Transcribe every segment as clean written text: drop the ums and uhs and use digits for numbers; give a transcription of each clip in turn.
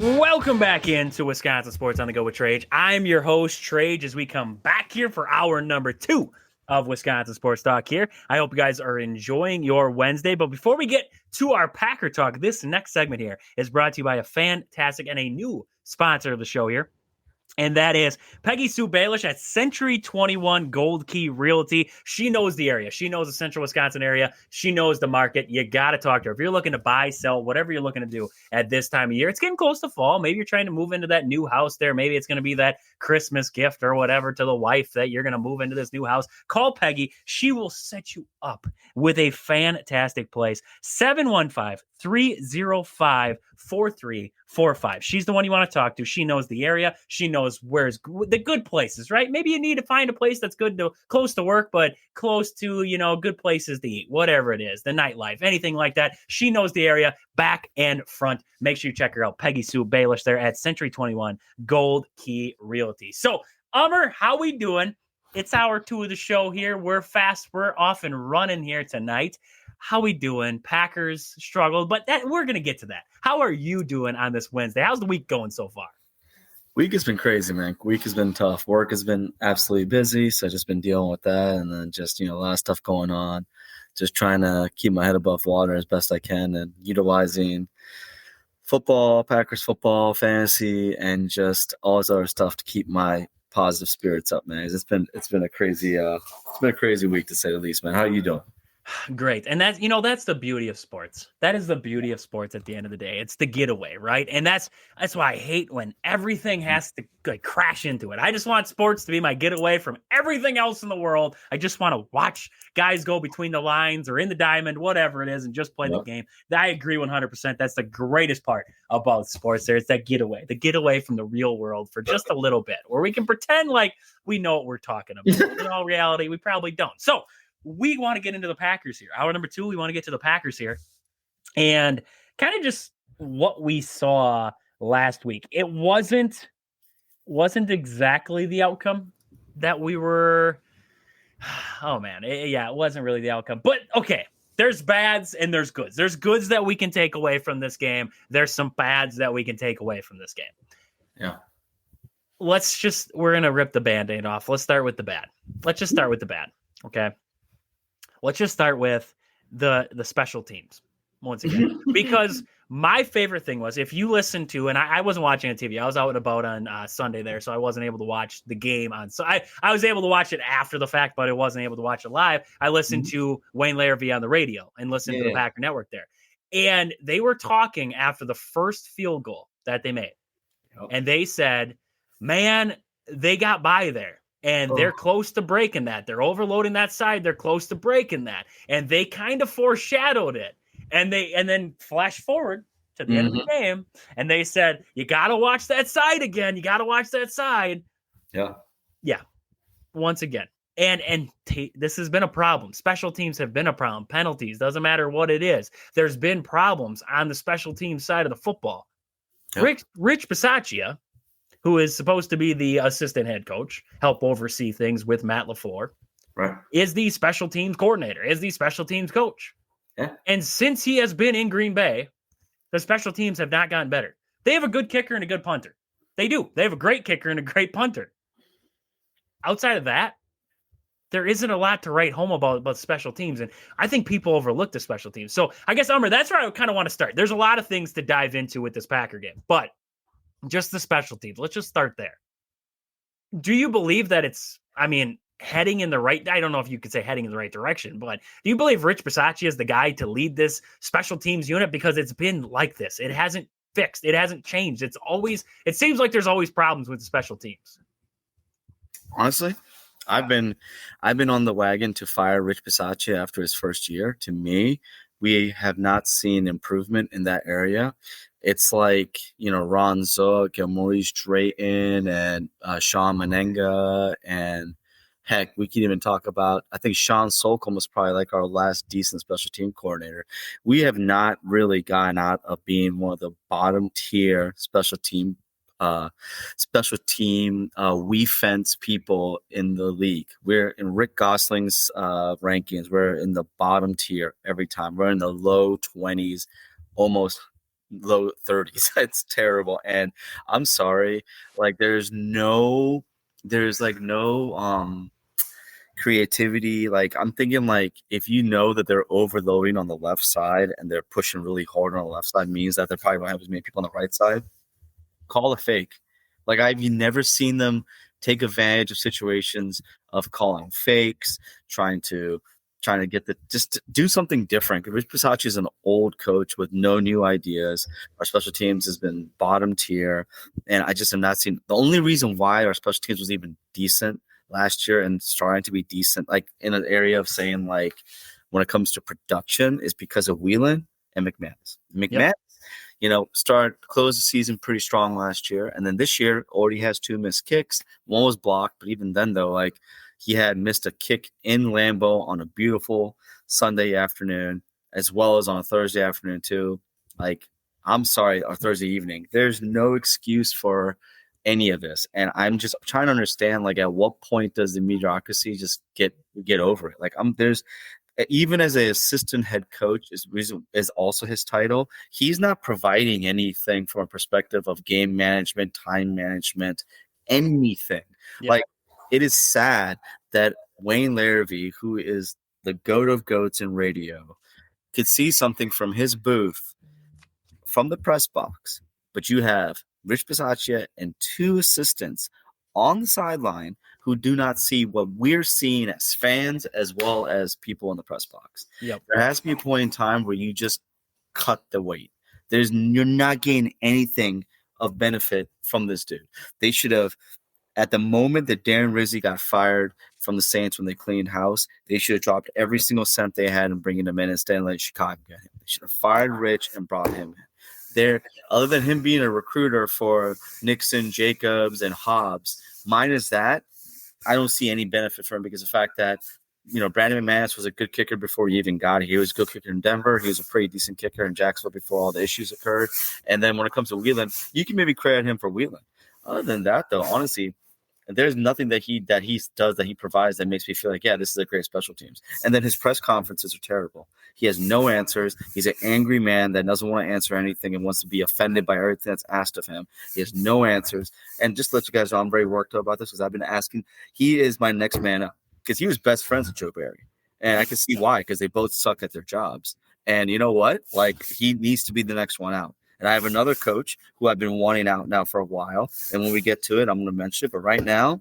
Welcome back into Wisconsin Sports on the Go with Trage. I'm your host, Trage, as we come back here for hour number 2 of Wisconsin Sports Talk here. I hope you guys are enjoying your Wednesday. But before we get to our Packer Talk, this next segment here is brought to you by a fantastic and a new sponsor of the show here. And that is Peggy Sue Baelish at Century 21 Gold Key Realty. She knows the area. She knows the central Wisconsin area. She knows the market. You got to talk to her. If you're looking to buy, sell, whatever you're looking to do at this time of year, it's getting close to fall. Maybe you're trying to move into that new house there. Maybe it's going to be that Christmas gift or whatever to the wife that you're going to move into this new house. Call Peggy. She will set you up with a fantastic place. 715-305-4345. She's the one you want to talk to. She knows the area. She knows where's the good places, right? Maybe you need to find a place that's good to close to work, but close to, good places to eat, whatever it is, the nightlife, anything like that. She knows the area back and front. Make sure you check her out. Peggy Sue Baelish there at Century 21 Gold Key Realty. So, Ummer, how we doing? It's hour 2 of the show here. We're off and running here tonight. How we doing? Packers struggled, but we're going to get to that. How are you doing on this Wednesday? How's the week going so far? Week has been crazy, man. Week has been tough. Work has been absolutely busy, so I've just been dealing with that, and then just, a lot of stuff going on. Just trying to keep my head above water as best I can and utilizing football, Packers football, fantasy, and just all this other stuff to keep my positive spirits up, man. It's been a crazy week, to say the least, man. How are you doing? Great. And that's the beauty of sports. That is the beauty of sports at the end of the day. It's the getaway, right? And that's why I hate when everything has to crash into it. I just want sports to be my getaway from everything else in the world. I just want to watch guys go between the lines or in the diamond, whatever it is, and just play the game. I agree 100%. That's the greatest part about sports there. It's that getaway from the real world for just a little bit, where we can pretend like we know what we're talking about. In all reality, we probably don't. So, we want to get into the Packers here. Hour number 2, we want to get to the Packers here. And kind of just what we saw last week. It wasn't exactly the outcome that we were – oh, man. It wasn't really the outcome. But, okay, there's bads and there's goods. There's goods that we can take away from this game. There's some bads that we can take away from this game. Yeah. We're going to rip the Band-Aid off. Let's start with the bad. Let's just start with the bad, okay? Let's just start with the special teams once again, because my favorite thing was, if you listen to, and I wasn't watching on TV, I was out and about on Sunday there, so I wasn't able to watch the game on. So I was able to watch it after the fact, but I wasn't able to watch it live. I listened to Wayne Larrivee on the radio and listened to the Packer Network there, and they were talking after the first field goal that they made, and they said, "Man, they got by there. And they're close to breaking that. They're overloading that side. They're close to breaking that. And they kind of foreshadowed it. And then flash forward to the end of the game. And they said, you got to watch that side again. You got to watch that side. Yeah. Yeah. Once again. And this has been a problem. Special teams have been a problem. Penalties, doesn't matter what it is. There's been problems on the special teams side of the football. Yep. Rich Passaccia, who is supposed to be the assistant head coach, help oversee things with Matt LaFleur, right, is the special teams coordinator, is the special teams coach. Yeah. And since he has been in Green Bay, the special teams have not gotten better. They have a good kicker and a good punter. They do. They have a great kicker and a great punter. Outside of that, there isn't a lot to write home about special teams. And I think people overlook the special teams. So I guess, Ummer, that's where I kind of want to start. There's a lot of things to dive into with this Packer game, but just the special teams. Let's just start there. Do you believe that it's, heading in the right, I don't know if you could say heading in the right direction, but do you believe Rich Passaccia is the guy to lead this special teams unit? Because it's been like this. It hasn't fixed. It hasn't changed. It seems like there's always problems with the special teams. Honestly, I've been on the wagon to fire Rich Passaccia after his first year. To me, we have not seen improvement in that area. It's like, Ron Zook and Maurice Drayton and Sean Menenga, and heck, we can even talk about, I think Sean Solcombe was probably like our last decent special team coordinator. We have not really gotten out of being one of the bottom tier special team we fence people in the league. We're in Rick Gosling's rankings. We're in the bottom tier every time. We're in the low 20s, almost low 30s. It's terrible. And I'm sorry, like there's no creativity. Like I'm thinking like if you know that they're overloading on the left side and they're pushing really hard on the left side means that they're probably going to have as many people on the right side. Call a fake. Like I've never seen them take advantage of situations of calling fakes, trying to get just to do something different. Rich Passaccia is an old coach with no new ideas. Our special teams has been bottom tier, and I just have not seen. The only reason why our special teams was even decent last year and trying to be decent, like in an area of saying like when it comes to production, is because of Whelan and McManus. McManus, closed the season pretty strong last year, and then this year already has 2 missed kicks. One was blocked, but even then though, like he had missed a kick in Lambeau on a beautiful Sunday afternoon, as well as on a Thursday afternoon too. Like, I'm sorry, or Thursday evening. There's no excuse for any of this. And I'm just trying to understand, like, at what point does the mediocrity just get over it? Like, there's even as an assistant head coach is also his title. He's not providing anything from a perspective of game management, time management, anything. Yeah. Like, it is sad that Wayne Larrivee, who is the goat of goats in radio, could see something from his booth from the press box, but you have Rich Passaccia and 2 assistants on the sideline who do not see what we're seeing as fans as well as people in the press box. Yep. There has to be a point in time where you just cut the weight. You're not getting anything of benefit from this dude. They should have, at the moment that Darren Rizzi got fired from the Saints when they cleaned house, they should have dropped every single cent they had and bringing him in instead of letting Chicago get him. They should have fired Rich and brought him in. There, other than him being a recruiter for Nixon, Jacobs, and Hobbs, minus that, I don't see any benefit for him because of the fact that, Brandon McManus was a good kicker before he even got here. He was a good kicker in Denver. He was a pretty decent kicker in Jacksonville before all the issues occurred. And then when it comes to Whelan, you can maybe credit him for Whelan. Other than that, though, honestly, there's nothing that he does that he provides that makes me feel like, yeah, this is a great special teams. And then his press conferences are terrible. He has no answers. He's an angry man that doesn't want to answer anything and wants to be offended by everything that's asked of him. He has no answers. And just to let you guys know, I'm very worked up about this because I've been asking. He is my next man up because he was best friends with Joe Barry. And I can see why, because they both suck at their jobs. And you know what? Like, he needs to be the next one out. And I have another coach who I've been wanting out now for a while. And when we get to it, I'm going to mention it. But right now,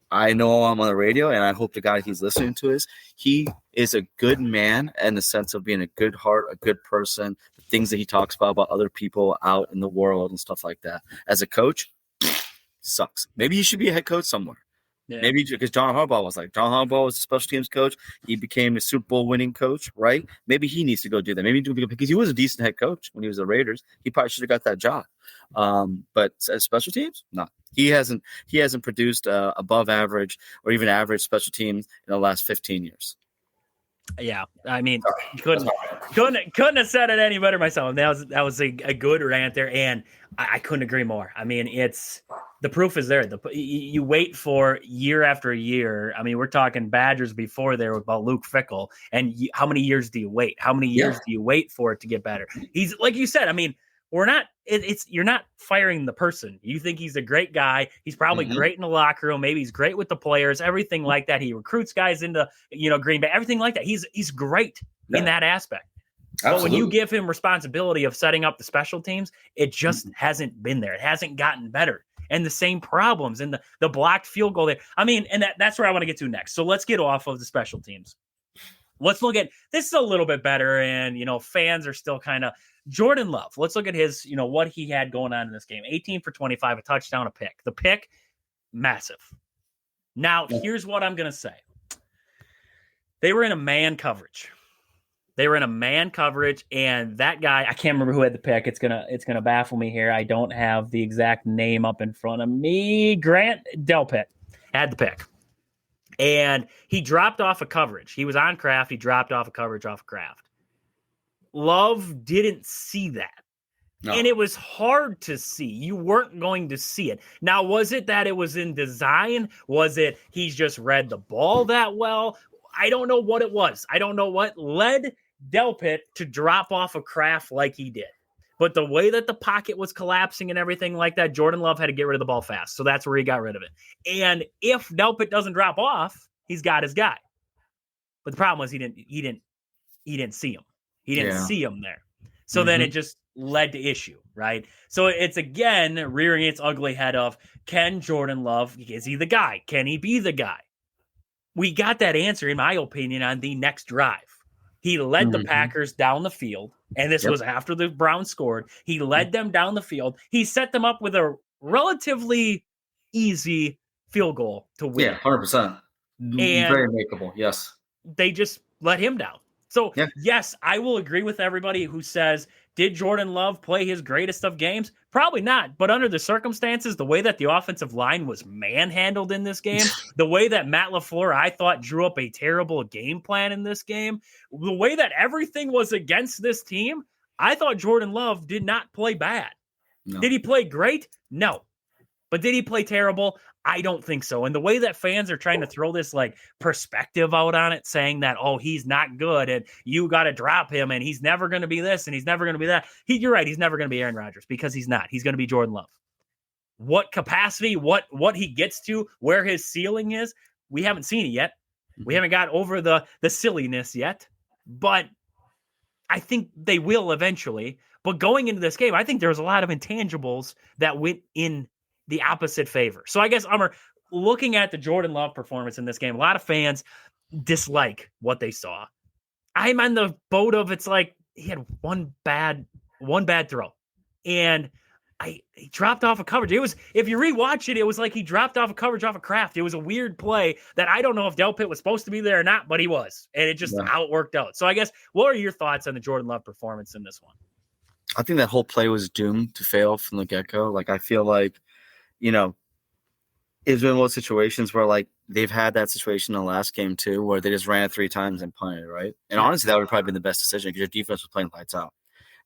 I know I'm on the radio, and I hope the guy he's listening to he is a good man in the sense of being a good heart, a good person, the things that he talks about other people out in the world and stuff like that. As a coach, sucks. Maybe he should be a head coach somewhere. Yeah. Maybe because John Harbaugh was a special teams coach. He became a Super Bowl winning coach, right? Maybe he needs to go do that. Maybe because he was a decent head coach when he was the Raiders. He probably should have got that job. But as special teams, no. He hasn't produced above average or even average special teams in the last 15 years. Yeah, I mean, couldn't have said it any better myself. That was a good rant there, and I couldn't agree more. I mean, the proof is there. You wait for year after year. I mean, we're talking Badgers before there about Luke Fickell, and how many years do you wait? How many years do you wait for it to get better? He's like you said. I mean, we're not. You're not firing the person. You think he's a great guy. He's probably great in the locker room. Maybe he's great with the players. Everything like that. He recruits guys into Green Bay. Everything like that. He's great in that aspect. Absolutely. But when you give him responsibility of setting up the special teams, it just hasn't been there. It hasn't gotten better. And the same problems and the blocked field goal there. I mean, and that's where I want to get to next. So let's get off of the special teams. Let's look at this is a little bit better. And, fans are still kind of Jordan Love. Let's look at his, what he had going on in this game. 18 for 25, a touchdown, a pick. The pick, massive. Now, here's what I'm going to say. They were in a man coverage. And that guy, I can't remember who had the pick. It's gonna baffle me here. I don't have the exact name up in front of me. Grant Delpit had the pick. And he dropped off a coverage. He was on Kraft. He dropped off a coverage off of Kraft. Love didn't see that. No. And it was hard to see. You weren't going to see it. Now, was it that it was in design? Was it he's just read the ball that well? I don't know what it was. I don't know what led Delpit to drop off a Kraft like he did. But the way that the pocket was collapsing and everything like that, Jordan Love had to get rid of the ball fast. So that's where he got rid of it. And if Delpit doesn't drop off, he's got his guy. But the problem was he didn't see him. He didn't see him there. So then it just led to issue, right? So it's again rearing its ugly head of, can Jordan Love, is he the guy? Can he be the guy? We got that answer, in my opinion, on the next drive. He led the Packers down the field, and this was after the Browns scored. He led them down the field. He set them up with a relatively easy field goal to win. Yeah, 100%. Very makeable, yes. They just let him down. So, yes, I will agree with everybody who says, did Jordan Love play his greatest of games? Probably not. But under the circumstances, the way that the offensive line was manhandled in this game, the way that Matt LaFleur, I thought, drew up a terrible game plan in this game, the way that everything was against this team, I thought Jordan Love did not play bad. No. Did he play great? No. But did he play terrible? I don't think so. And the way that fans are trying to throw this like perspective out on it, saying that, oh, he's not good and you got to drop him and he's never going to be this and he's never going to be that. You're right. He's never going to be Aaron Rodgers because he's not. He's going to be Jordan Love. What capacity, what he gets to, where his ceiling is, we haven't seen it yet. We haven't got over the silliness yet, but I think they will eventually. But going into this game, I think there's a lot of intangibles that went in the opposite favor. So I guess, Ummer, looking at the Jordan Love performance in this game, a lot of fans dislike what they saw. I'm on the boat of, it's like he had one bad throw. And he dropped off a coverage. It was, if you rewatch it, it was like he dropped off a coverage off a craft. It was a weird play that I don't know if Delpit was supposed to be there or not, but he was. And it just how it worked out. So I guess, what are your thoughts on the Jordan Love performance in this one? I think that whole play was doomed to fail from the get-go. Like, I feel like, you know, it's been one of those situations where, like, they've had that situation in the last game too, where they just ran it 3 times and punted, right? And honestly, that would have probably been the best decision because your defense was playing lights out.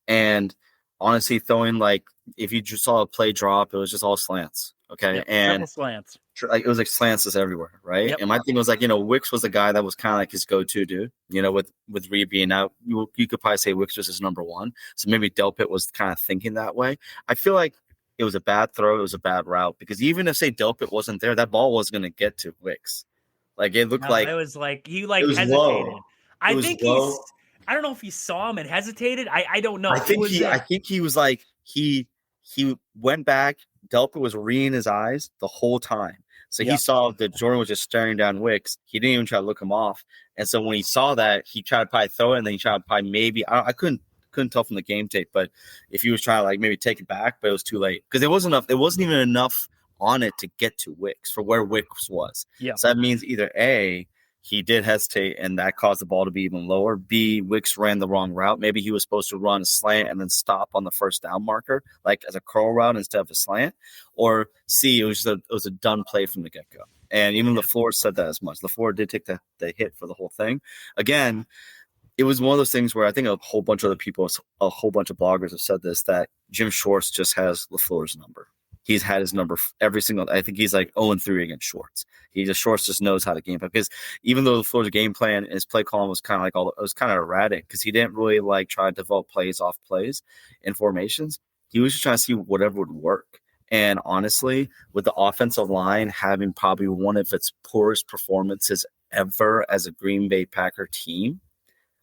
And honestly, throwing, like, if you just saw a play drop, it was just all slants, okay? Yep, and slants. Like, it was like slants is everywhere, right? Yep. And my thing was, like, you know, Wicks was the guy that was kind of like his go-to dude, you know, with Reed being out. You could probably say Wicks was his number one. So maybe Delpit was kind of thinking that way. I feel like it was a bad throw. It was a bad route because even if, say, Delpit wasn't there, that ball was going to get to Wicks. Like, it looked like it was like he like hesitated. Low. I think I don't know if he saw him and hesitated. I don't know. I think he was like he went back. Delpit was reading his eyes the whole time. So he saw that Jordan was just staring down Wicks. He didn't even try to look him off. And so when he saw that, he tried to probably throw it, and then he tried to probably maybe I couldn't tell from the game tape, but if he was trying to like maybe take it back, but it was too late because it wasn't even enough on it to get to Wicks for where Wicks was. Yeah. So that means either A, he did hesitate and that caused the ball to be even lower. B, Wicks ran the wrong route. Maybe he was supposed to run a slant and then stop on the first down marker, like as a curl route instead of a slant. Or C, it was a done play from the get-go. And even LaFleur said that as much. LaFleur did take the hit for the whole thing. Again, it was one of those things where I think a whole bunch of other people, a whole bunch of bloggers have said this, that Jim Schwartz just has LaFleur's number. He's had his number every single. I think he's like 0-3 against Schwartz. Schwartz just knows how to game plan because even though LaFleur's game plan, his play column was kind of like it was kind of erratic because he didn't really like try to develop plays off plays and formations. He was just trying to see whatever would work. And honestly, with the offensive line having probably one of its poorest performances ever as a Green Bay Packer team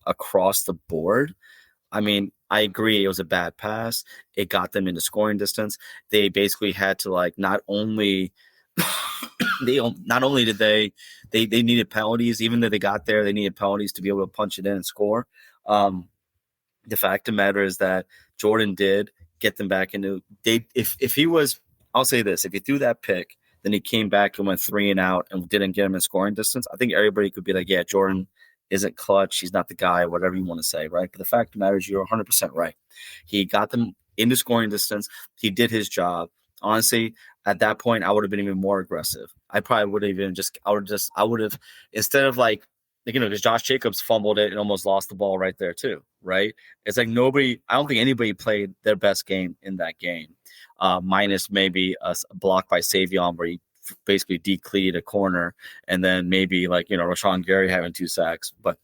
across the board, I mean, I agree it was a bad pass. It got them into scoring distance. They basically had to like not only did they needed penalties, even though they got there, they needed penalties to be able to punch it in and score. The fact of the matter is that Jordan did get them back into if he was, I'll say this, if he threw that pick, then he came back and went 3 and out and didn't get him in scoring distance, I think everybody could be like, yeah, Jordan isn't clutch. He's not the guy, whatever you want to say, right? But the fact of the matter is you're 100% right. He got them into scoring distance. He did his job. Honestly, at that point, I would have been even more aggressive. I probably would have I would have, instead of like, you know, because Josh Jacobs fumbled it and almost lost the ball right there too, right? It's like I don't think anybody played their best game in that game, minus maybe a block by Savion where he basically decleated a corner, and then maybe like, you know, Rashawn Gary having 2 sacks. But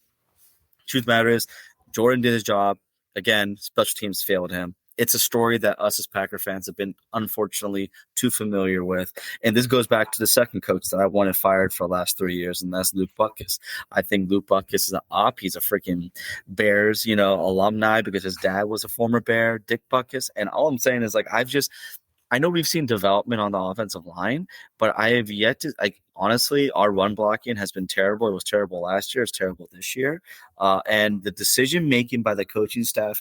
truth matter is Jordan did his job. Again, special teams failed him. it's a story that us as Packer fans have been unfortunately too familiar with. And this goes back to the second coach that I wanted fired for the last 3 years, and that's Luke Butkus. I think Luke Butkus is an op. He's a freaking Bears, alumni because his dad was a former Bear, Dick Butkus. And all I'm saying is, like, I know we've seen development on the offensive line, but I have yet to, honestly, our run blocking has been terrible. It was terrible last year. It's terrible this year. And the decision making by the coaching staff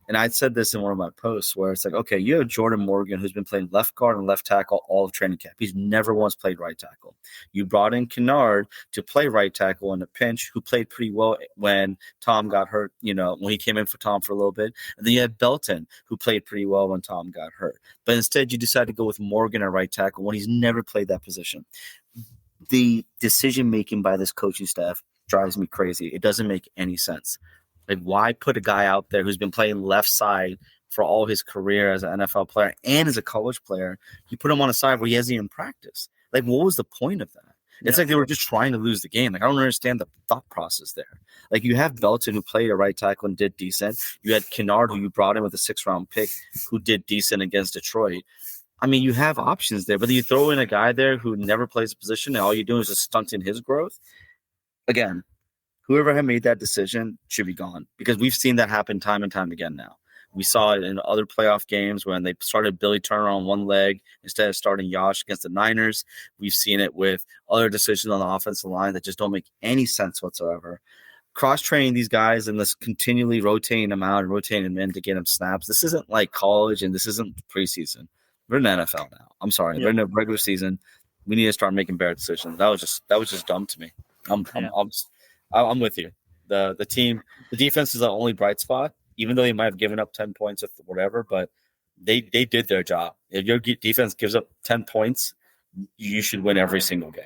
and I said this in one of my posts where it's like, okay, you have Jordan Morgan, who's been playing left guard and left tackle all of training camp. He's never once played right tackle. You brought in Kennard to play right tackle in a pinch, who played pretty well when Tom got hurt, when he came in for Tom for a little bit. And then you had Belton, who played pretty well when Tom got hurt. But instead, you decided to go with Morgan at right tackle when he's never played that position. The decision-making by this coaching staff drives me crazy. It doesn't make any sense. Like, why put a guy out there who's been playing left side for all his career as an NFL player and as a college player? You put him on a side where he hasn't even practiced. Like, what was the point of that? It's like they were just trying to lose the game. Like, I don't understand the thought process there. Like, you have Belton, who played a right tackle and did decent. You had Kennard, who you brought in with a 6th-round pick, who did decent against Detroit. I mean, you have options there, but then you throw in a guy there who never plays a position, and all you're doing is just stunting his growth. Again, whoever had made that decision should be gone, because we've seen that happen time and time again now. We saw it in other playoff games when they started Billy Turner on one leg instead of starting Yash against the Niners. We've seen it with other decisions on the offensive line that just don't make any sense whatsoever. Cross-training these guys and this continually rotating them out and rotating them in to get them snaps. This isn't like college, and this isn't preseason. We're in the NFL now. I'm sorry. We're in the regular season. We need to start making better decisions. That was just dumb to me. I'm with you. The defense is the only bright spot, even though they might have given up 10 points or whatever, but they did their job. If your defense gives up 10 points, you should win every single game.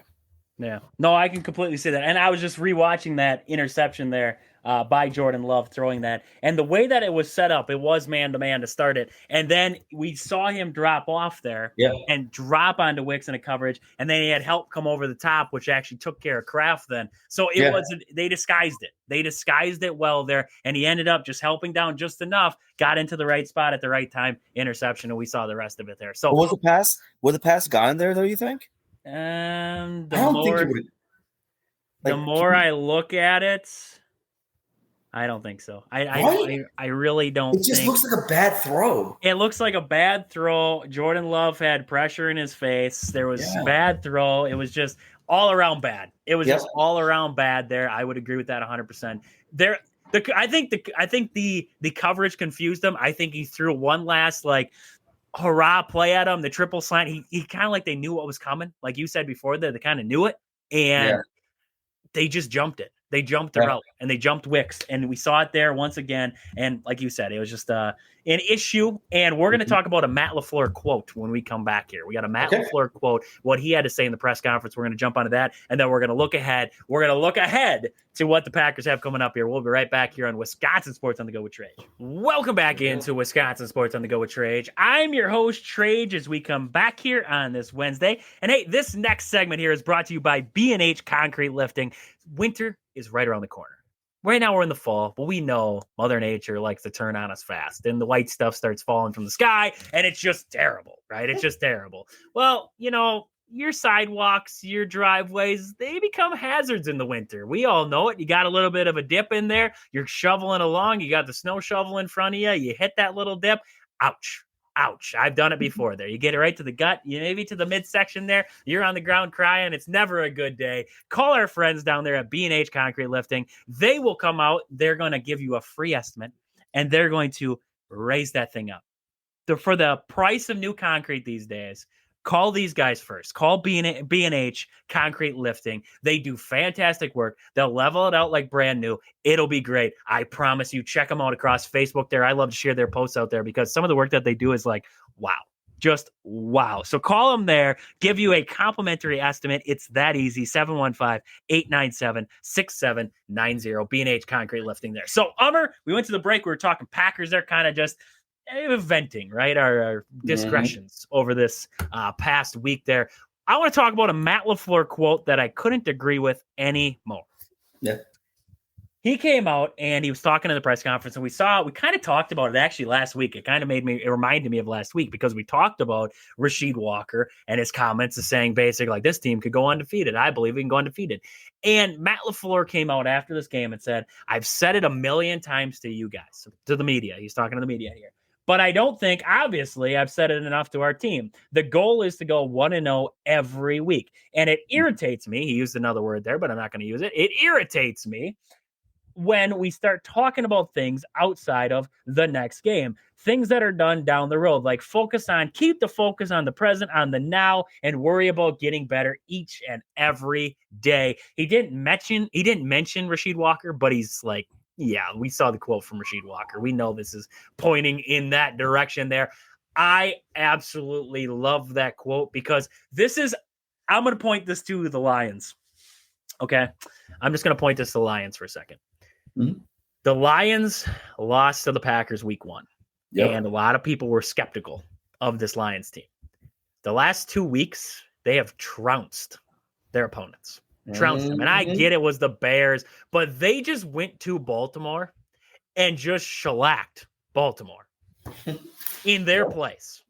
Yeah. No, I can completely see that. And I was just rewatching that interception there by Jordan Love throwing that. And the way that it was set up, it was man-to-man to start it. And then we saw him drop off there and drop onto Wicks in a coverage. And then he had help come over the top, which actually took care of Kraft then. So it wasn't – they disguised it. They disguised it well there. And he ended up just helping down just enough, got into the right spot at the right time, interception, and we saw the rest of it there. So was the pass gotten there, though, you think? The more I look at it, I don't think so. I really don't. It just looks like a bad throw. It looks like a bad throw. Jordan Love had pressure in his face. There was bad throw. It was just all around bad. It was just all around bad there. I would agree with that 100%. I think the coverage confused him. I think he threw one last hurrah play at him, the triple slant. He kind of they knew what was coming. Like you said before, they kind of knew it, and they just jumped it. They jumped the route, and they jumped Wicks, and we saw it there once again. And like you said, it was just an issue. And we're going to talk about a Matt LaFleur quote when we come back here. We got a Matt LaFleur quote, what he had to say in the press conference. We're going to jump onto that, and then we're going to look ahead. We're going to look ahead to what the Packers have coming up here. We'll be right back here on Wisconsin Sports on the Go with Trage. Welcome back into Wisconsin Sports on the Go with Trage. I'm your host, Trage, as we come back here on this Wednesday. And hey, this next segment here is brought to you by B&H Concrete Lifting. Winter is right around the corner. Right now we're in the fall, but we know Mother Nature likes to turn on us fast, and the white stuff starts falling from the sky, and it's just terrible, right? It's just terrible. Well, your sidewalks, your driveways, they become hazards in the winter. We all know it. You got a little bit of a dip in there. You're shoveling along. You got the snow shovel in front of you. You hit that little dip. Ouch. Ouch. I've done it before there. You get it right to the gut, maybe to the midsection there. You're on the ground crying. It's never a good day. Call our friends down there at B&H Concrete Lifting. They will come out. They're going to give you a free estimate, and they're going to raise that thing up. For the price of new concrete these days, call these guys first. Call B&H Concrete Lifting. They do fantastic work. They'll level it out like brand new. It'll be great. I promise you. Check them out across Facebook there. I love to share their posts out there because some of the work that they do is wow. Just wow. So call them there. Give you a complimentary estimate. It's that easy. 715-897-6790. B&H Concrete Lifting there. So, Ummer, we went to the break. We were talking Packers. They're kind of just venting, right? Our discretions over this past week there. I want to talk about a Matt LaFleur quote that I couldn't agree with any more. Yeah. he came out and he was talking in the press conference, and we kind of talked about it actually last week. It reminded me of last week because we talked about Rasheed Walker and his comments of saying basically like this team could go undefeated. I believe we can go undefeated. And Matt LaFleur came out after this game and said, I've said it a million times to you guys, to the media. He's talking to the media here. But I don't think, obviously, I've said it enough to our team. The goal is to go 1-0 every week. And it irritates me. He used another word there, but I'm not going to use it. It irritates me when we start talking about things outside of the next game, things that are done down the road, like keep the focus on the present, on the now, and worry about getting better each and every day. He didn't mention Rasheed Walker, but he's like, yeah, we saw the quote from Rasheed Walker. We know this is pointing in that direction there. I absolutely love that quote because I'm going to point this to the Lions. Okay. I'm just going to point this to the Lions for a second. Mm-hmm. The Lions lost to the Packers week 1. Yep. And a lot of people were skeptical of this Lions team. The last 2 weeks, they have trounced their opponents. Trounced them. And I get it was the Bears, but they just went to Baltimore and just shellacked Baltimore in their place.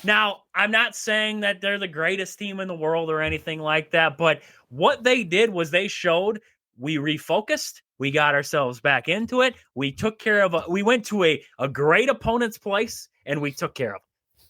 Now, I'm not saying that they're the greatest team in the world or anything like that, but what they did was they showed we refocused. We got ourselves back into it. We took care of we went to a great opponent's place and we took care of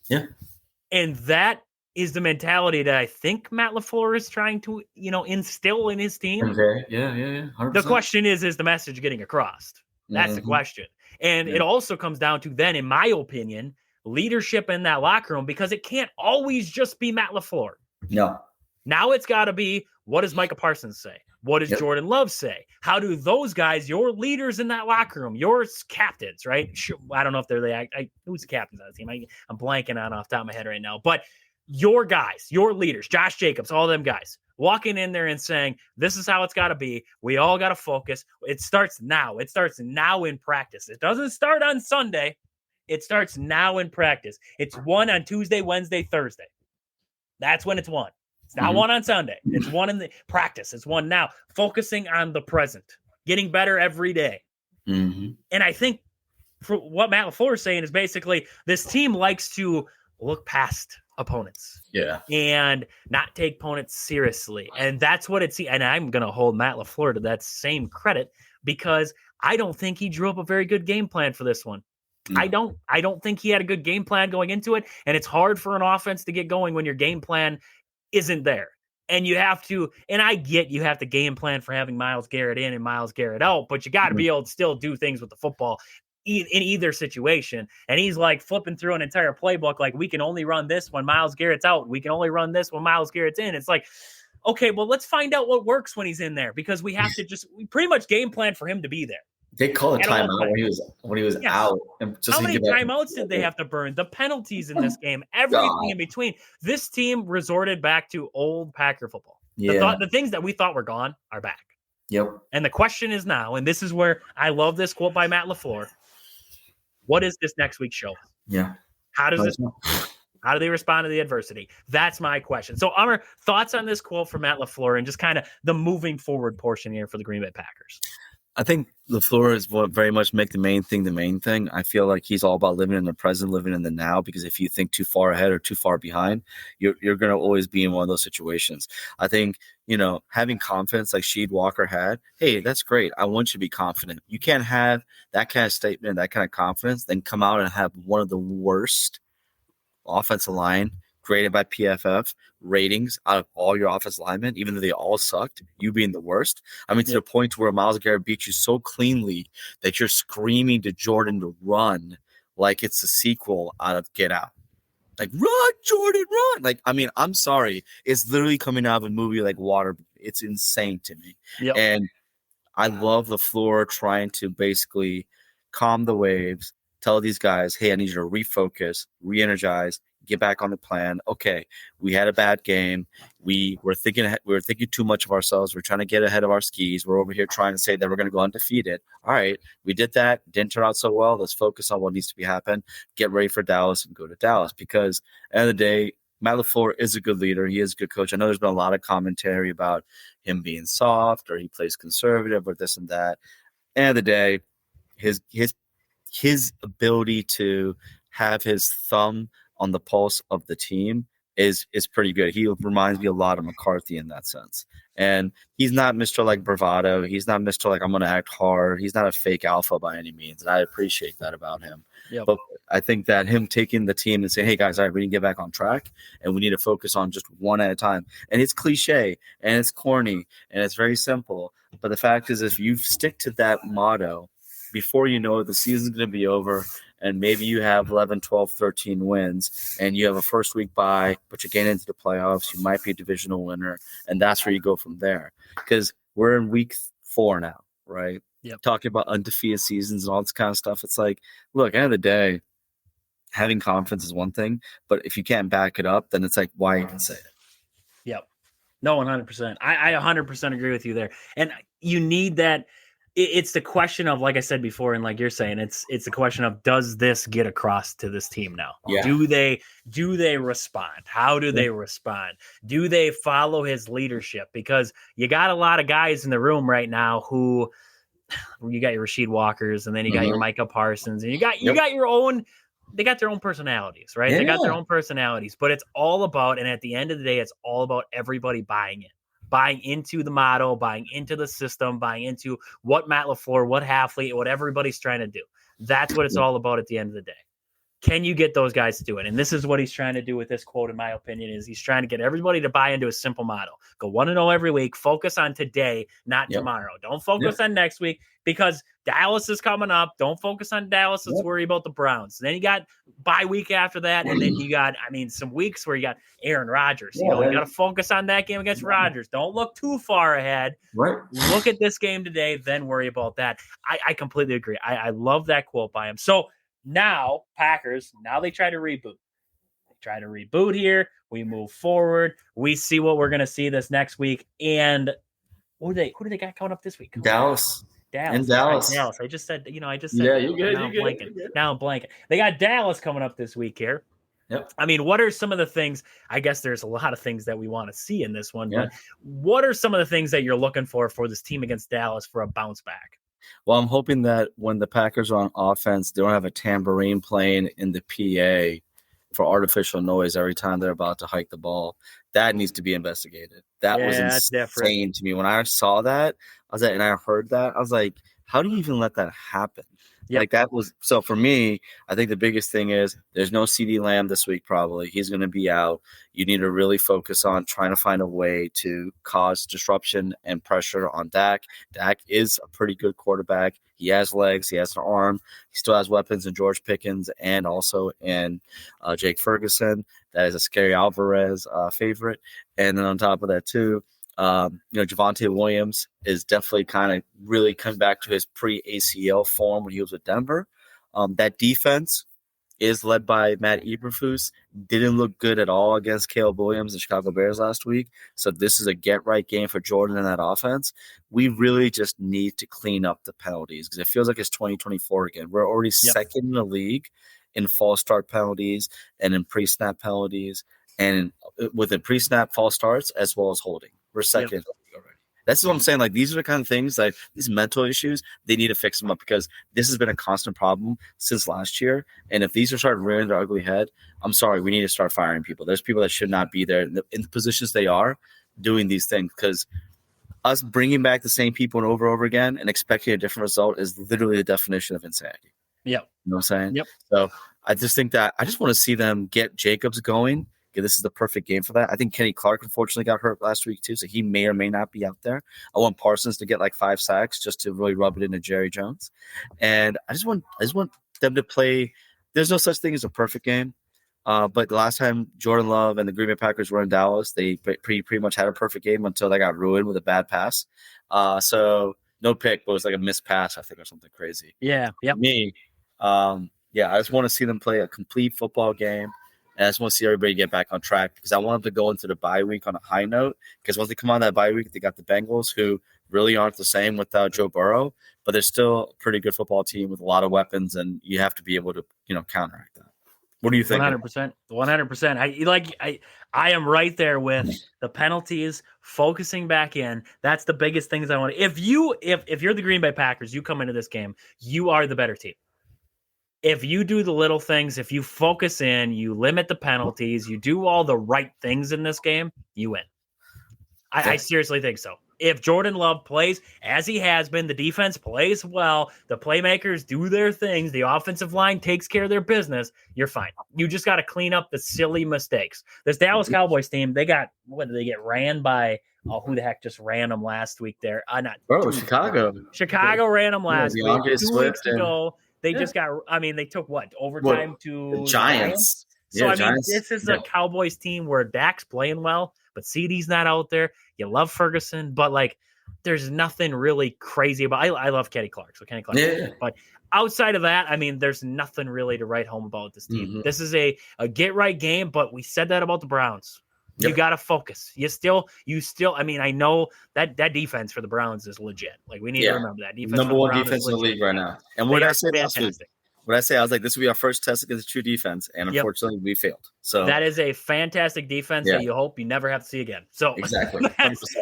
them. Yeah. And that is the mentality that I think Matt LaFleur is trying to, instill in his team. Okay. Yeah. 100%. The question is the message getting across? That's the question. And it also comes down to then, in my opinion, leadership in that locker room, because it can't always just be Matt LaFleur. No. Now it's got to be, what does Micah Parsons say? What does Jordan Love say? How do those guys, your leaders in that locker room, your captains, right? I don't know if they're who's the captains on the team? I'm blanking off the top of my head right now. But your guys, your leaders, Josh Jacobs, all them guys, walking in there and saying, this is how it's got to be. We all got to focus. It starts now. It starts now in practice. It doesn't start on Sunday. It starts now in practice. It's one on Tuesday, Wednesday, Thursday. That's when it's one. It's not one on Sunday. It's one in the practice. It's one now. Focusing on the present. Getting better every day. Mm-hmm. And I think for what Matt LaFleur is saying is basically this team likes to look past opponents. Yeah. And not take opponents seriously. And that's what it's. And I'm going to hold Matt LaFleur to that same credit because I don't think he drew up a very good game plan for this one. I don't think he had a good game plan going into it. And it's hard for an offense to get going when your game plan isn't there. And you have to, and I get you have to game plan for having Myles Garrett in and Myles Garrett out, but you got to be able to still do things with the football in either situation. And he's like flipping through an entire playbook. Like, we can only run this when Myles Garrett's out. We can only run this when Myles Garrett's in. It's like, okay, well, let's find out what works when he's in there, because we have to we pretty much game plan for him to be there. They call a timeout when he was out. And how many timeouts did they have to burn? The penalties in this game, everything in between. This team resorted back to old Packer football. Yeah. The things that we thought were gone are back. Yep. And the question is now, and this is where I love this quote by Matt LaFleur. What is this next week's show? Yeah. How do they respond to the adversity? That's my question. So, Ummer, thoughts on this quote from Matt LaFleur and just kind of the moving forward portion here for the Green Bay Packers? I think LaFleur is very much make the main thing the main thing. I feel like he's all about living in the present, living in the now, because if you think too far ahead or too far behind, you're going to always be in one of those situations. I think, having confidence like Sheed Walker had, hey, that's great. I want you to be confident. You can't have that kind of statement, that kind of confidence, then come out and have one of the worst offensive line graded by PFF ratings out of all your offensive linemen, even though they all sucked, you being the worst. I mean, to the point where Myles Garrett beat you so cleanly that you're screaming to Jordan to run like it's a sequel out of Get Out. Like, run, Jordan, run. Like, I mean, I'm sorry. It's literally coming out of a movie like Water. It's insane to me. Yep. And I love LaFleur trying to basically calm the waves, tell these guys, hey, I need you to refocus, re-energize, get back on the plan. Okay, we had a bad game. We were thinking too much of ourselves. We're trying to get ahead of our skis. We're over here trying to say that we're going to go undefeated. All right, we did that. Didn't turn out so well. Let's focus on what needs to be happen. Get ready for Dallas and go to Dallas, because at the end of the day, Matt LaFleur is a good leader. He is a good coach. I know there's been a lot of commentary about him being soft or he plays conservative or this and that. End of the day, his ability to have his thumb on the pulse of the team is pretty good. He reminds me a lot of McCarthy in that sense. And he's not Mr. like bravado. He's not Mr. like I'm going to act hard. He's not a fake alpha by any means. And I appreciate that about him. Yep. But I think that him taking the team and saying, hey, guys, all right, we need to get back on track and we need to focus on just one at a time. And it's cliche and it's corny and it's very simple. But the fact is, if you stick to that motto, before you know it, the season's going to be over and maybe you have 11, 12, 13 wins and you have a first week bye, but you're getting into the playoffs. You might be a divisional winner, and that's where you go from there. Because we're in week 4 now, right? Yep. Talking about undefeated seasons and all this kind of stuff. It's like, look, at the end of the day, having confidence is one thing, but if you can't back it up, then it's like, why even say it? Yep. No, 100%. I 100% agree with you there. And you need that. It's the question of, like I said before, and like you're saying, it's the question of, does this get across to this team now? Yeah. Do they respond? How do they respond? Do they follow his leadership? Because you got a lot of guys in the room right now who, you got your Rasheed Walkers, and then you got your Micah Parsons, and you got your own. They got their own personalities, right? Yeah. They got their own personalities, but it's all about, and at the end of the day, it's all about everybody buying in. Buying into the model, buying into the system, buying into what Matt LaFleur, what Halfley, what everybody's trying to do. That's what it's all about at the end of the day. Can you get those guys to do it? And this is what he's trying to do with this quote, in my opinion, is he's trying to get everybody to buy into a simple model. Go 1-0 every week. Focus on today, not tomorrow. Don't focus on next week, because Dallas is coming up. Don't focus on Dallas. Let's worry about the Browns. And then you got bye week after that. And then you got, some weeks where you got Aaron Rodgers. You got to focus on that game against Rodgers. Don't look too far ahead. Right. Look at this game today, then worry about that. I completely agree. I love that quote by him. So now, Packers, they try to reboot. They try to reboot here. We move forward. We see what we're going to see this next week. And who do they got coming up this week? Dallas. Dallas. I just said, yeah, you're good. Now I'm blanking. They got Dallas coming up this week here. Yep. What are some of the things? I guess there's a lot of things that we want to see in this one, but what are some of the things that you're looking for this team against Dallas for a bounce back? Well, I'm hoping that when the Packers are on offense, they don't have a tambourine playing in the PA for artificial noise every time they're about to hike the ball. That needs to be investigated. That was insane to me. When I saw that, and I heard that, I was like, how do you even let that happen? Yep. Like that was so for me. I think the biggest thing is there's no CeeDee Lamb this week. Probably he's going to be out. You need to really focus on trying to find a way to cause disruption and pressure on Dak. Dak is a pretty good quarterback. He has legs. He has an arm. He still has weapons in George Pickens and also in Jake Ferguson. That is a Scary Alvarez favorite. And then on top of that too, Javonte Williams is definitely kind of really come back to his pre-ACL form when he was with Denver. That defense is led by Matt Eberflus. Didn't look good at all against Caleb Williams and Chicago Bears last week. So this is a get-right game for Jordan in that offense. We really just need to clean up the penalties because it feels like it's 2024 again. We're already second in the league in false start penalties and in pre-snap penalties and within pre-snap false starts as well as holding. We're second already. That's what I'm saying. Like these are the kind of things, like these mental issues, they need to fix them up because this has been a constant problem since last year. And if these are starting to rear their ugly head, I'm sorry, we need to start firing people. There's people that should not be there in the positions they are doing these things because us bringing back the same people and over again and expecting a different result is literally the definition of insanity. Yep. You know what I'm saying? Yep. So I just think that I just want to see them get Jacobs going. This is the perfect game for that. I think Kenny Clark unfortunately got hurt last week too, so he may or may not be out there. I want Parsons to get like 5 sacks just to really rub it into Jerry Jones, and I just want them to play. There's no such thing as a perfect game, but the last time Jordan Love and the Green Bay Packers were in Dallas, they pretty much had a perfect game until they got ruined with a bad pass. So no pick, but it was like a missed pass, I think, or something crazy. Yeah, yeah. Me, I just want to see them play a complete football game. And I just want to see everybody get back on track because I want them to go into the bye week on a high note. Because once they come on that bye week, they got the Bengals, who really aren't the same without Joe Burrow, but they're still a pretty good football team with a lot of weapons, and you have to be able to, counteract that. What do you think? 100%. 100%. I am right there with the penalties, focusing back in. That's the biggest things I want. If you're the Green Bay Packers, you come into this game, you are the better team. If you do the little things, if you focus in, you limit the penalties, you do all the right things in this game, you win. I seriously think so. If Jordan Love plays as he has been, the defense plays well, the playmakers do their things, the offensive line takes care of their business, you're fine. You just got to clean up the silly mistakes. This Dallas Cowboys team, what did they get ran by? Oh, who the heck just ran them last week there? Chicago. Chicago ran them last week. 2 weeks ago. They just got, they took overtime to the Giants. So, this is a Cowboys team where Dak's playing well, but CD's not out there. You love Ferguson, but there's nothing really crazy about. I love Kenny Clark, so Kenny Clark. Yeah. But outside of that, there's nothing really to write home about this team. Mm-hmm. This is a get right game, but we said that about the Browns. Yep. You got to focus. You still. I know that defense for the Browns is legit. We need to remember that defense. Number one defense in the league right now. And what I said last week. I was like, this will be our first test against true defense, and unfortunately, we failed. So that is a fantastic defense that you hope you never have to see again. So exactly,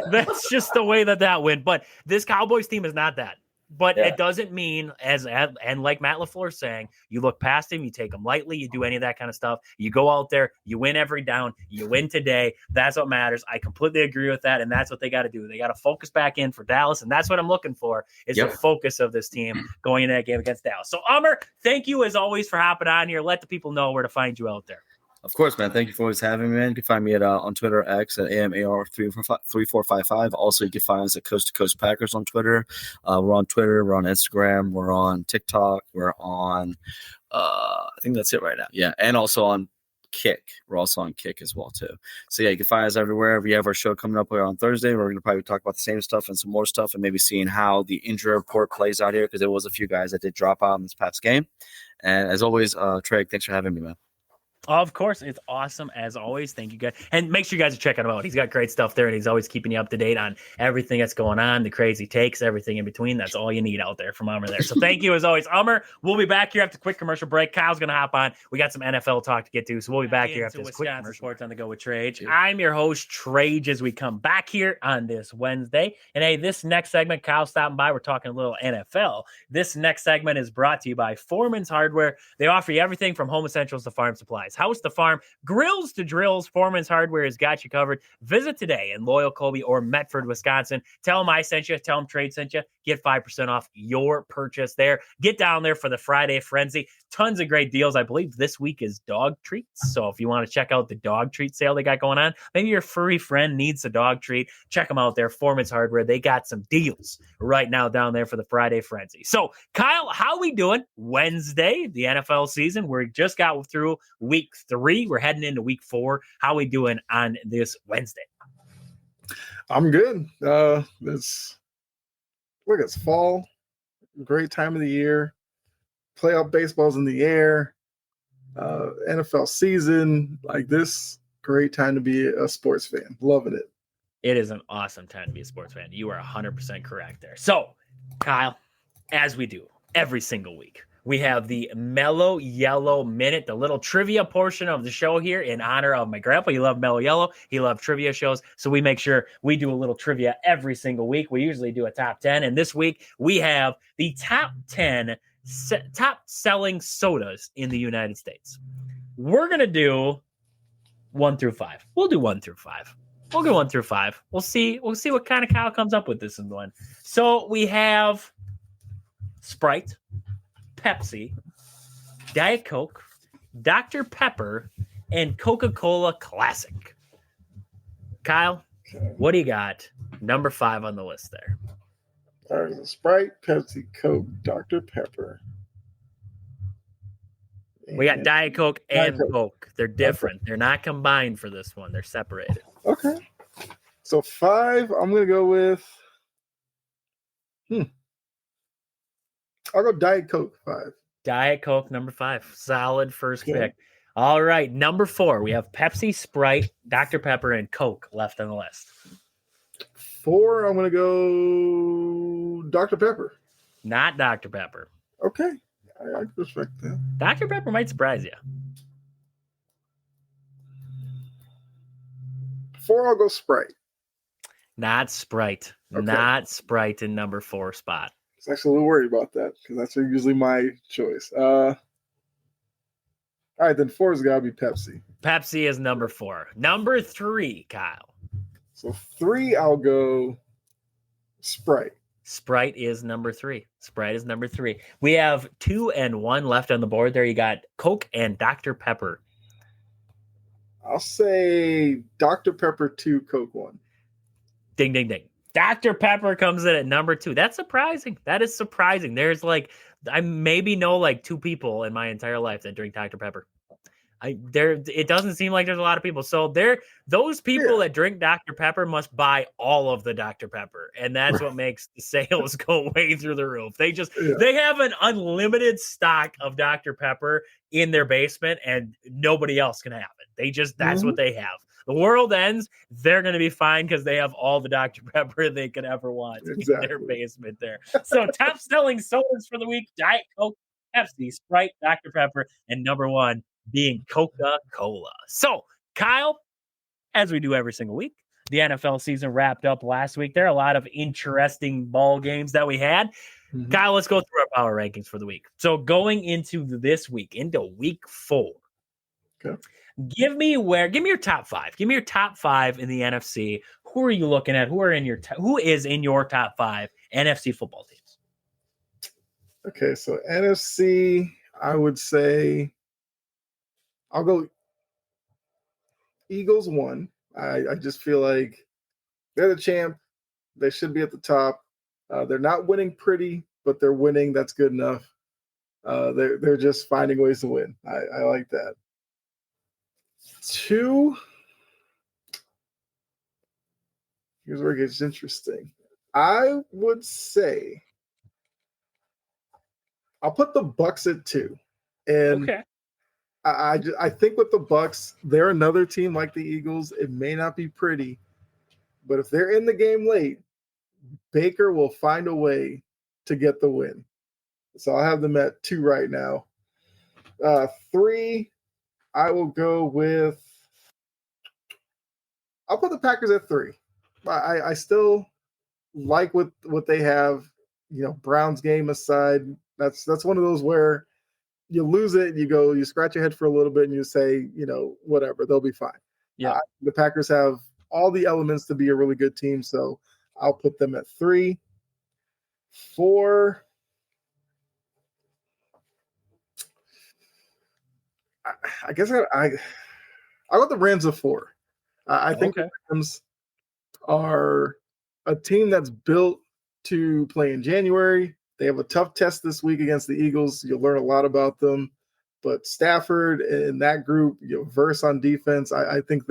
that's just the way that went. But this Cowboys team is not that. But it doesn't mean, and like Matt LaFleur's saying, you look past him, you take him lightly, you do any of that kind of stuff. You go out there, you win every down, you win today. That's what matters. I completely agree with that, and that's what they got to do. They got to focus back in for Dallas, and that's what I'm looking for is the focus of this team going into that game against Dallas. So, Ummer, thank you as always for hopping on here. Let the people know where to find you out there. Of course, man. Thank you for always having me, man. You can find me on Twitter, X, at AMAR3455. Also, you can find us at Coast to Coast Packers on Twitter. We're on Twitter. We're on Instagram. We're on TikTok. We're on, I think that's it right now. Yeah, and also on Kick. We're also on Kick as well, too. So, you can find us everywhere. We have our show coming up on Thursday. We're going to probably talk about the same stuff and some more stuff and maybe seeing how the injury report plays out here because there was a few guys that did drop out in this past game. And as always, Trey, thanks for having me, man. Of course, it's awesome as always. Thank you guys, and make sure you guys are checking him out. He's got great stuff there, and he's always keeping you up to date on everything that's going on, the crazy takes, everything in between. That's all you need out there from Ummer there. So thank you as always, Ummer. We'll be back here after a quick commercial break. Kyle's gonna hop on. We got some NFL talk to get to, so we'll be back here after this quick commercial. Sports on the Go with Trage. I'm your host, Trage, as we come back here on this Wednesday. And hey, this next segment, Kyle's stopping by. We're talking a little NFL. This next segment is brought to you by Foreman's Hardware. They offer you everything from home essentials to farm supplies, house to farm, grills to drills. Foreman's Hardware has got you covered. Visit today in Loyal, Colby, or Medford, Wisconsin. Tell them I sent you. Tell them Trade sent you. Get 5% off your purchase there. Get down there for the Friday Frenzy. Tons of great deals. I believe this week is dog treats. So if you want to check out the dog treat sale they got going on, maybe your furry friend needs a dog treat, check them out there. Foreman's Hardware. They got some deals right now down there for the Friday Frenzy. So, Kyle, how we doing? Wednesday, the NFL season. We just got through week 3. We're heading into week 4. How we doing on this Wednesday? I'm good. It's fall. Great time of the year. Playoff baseball's in the air. NFL season. Like this, great time to be a sports fan. Loving it. It is an awesome time to be a sports fan. You are 100% correct there. So, Kyle, as we do every single week, we have the Mellow Yellow Minute, the little trivia portion of the show here in honor of my grandpa. He loved Mellow Yellow. He loved trivia shows. So we make sure we do a little trivia every single week. We usually do a top 10. And this week we have the top 10 top selling sodas in the United States. We're going to do 1 through 5. We'll do 1 through 5. We'll go 1 through 5. We'll see what kind of Kyle comes up with this one. So we have Sprite, Pepsi, Diet Coke, Dr. Pepper, and Coca-Cola Classic. Kyle, what do you got? Number 5 on the list there. There's Sprite, Pepsi, Coke, Dr. Pepper. We got Diet Coke and Coke. They're different. Okay. They're not combined for this one. They're separated. Okay. So 5, I'm going to go with I'll go Diet Coke 5. Diet Coke, number 5. Solid first pick. All right. Number 4, we have Pepsi, Sprite, Dr. Pepper, and Coke left on the list. 4, I'm going to go Dr. Pepper. Not Dr. Pepper. Okay. I respect that. Dr. Pepper might surprise you. 4, I'll go Sprite. Not Sprite. Okay. Not Sprite in number 4 spot. I was actually a little worried about that because that's usually my choice. All right, then 4's got to be Pepsi. Pepsi is number 4. Number 3, Kyle. So 3, I'll go Sprite. Sprite is number 3. Sprite is number 3. We have 2 and 1 left on the board there. You got Coke and Dr. Pepper. I'll say Dr. Pepper 2, Coke 1. Ding, ding, ding. Dr. Pepper comes in at number 2. That's surprising. That is surprising. There's like, I maybe know like 2 people in my entire life that drink Dr. Pepper. It doesn't seem like there's a lot of people. So those people that drink Dr. Pepper must buy all of the Dr. Pepper. And that's what makes the sales go way through the roof. They have an unlimited stock of Dr. Pepper in their basement and nobody else can have it. That's what they have. The world ends, they're going to be fine because they have all the Dr. Pepper they could ever want in their basement there. So top selling sodas for the week, Diet Coke, Pepsi, Sprite, Dr. Pepper, and number 1 being Coca-Cola. So, Kyle, as we do every single week, the NFL season wrapped up last week. There are a lot of interesting ball games that we had. Mm-hmm. Kyle, let's go through our power rankings for the week. So going into this week, into week 4, okay. Give me your top 5. Give me your top 5 in the NFC. Who are you looking at? Who is in your top 5 NFC football teams? Okay, so NFC, I would say I'll go Eagles 1. I just feel like they're the champ. They should be at the top. They're not winning pretty, but they're winning. That's good enough. They're just finding ways to win. I like that. 2, here's where it gets interesting. I would say I'll put the Bucs at 2. And okay. I think with the Bucs, they're another team like the Eagles. It may not be pretty, but if they're in the game late, Baker will find a way to get the win. So I'll have them at 2 right now. 3, I will go with. I'll put the Packers at 3. I still like what they have. Brown's game aside, that's one of those where you lose it, you scratch your head for a little bit, and you say, whatever, they'll be fine. Yeah, the Packers have all the elements to be a really good team, so I'll put them at 3. 4, I guess I got the Rams at 4. I think the Rams are a team that's built to play in January. They have a tough test this week against the Eagles. You'll learn a lot about them. But Stafford and that group, verse on defense, I think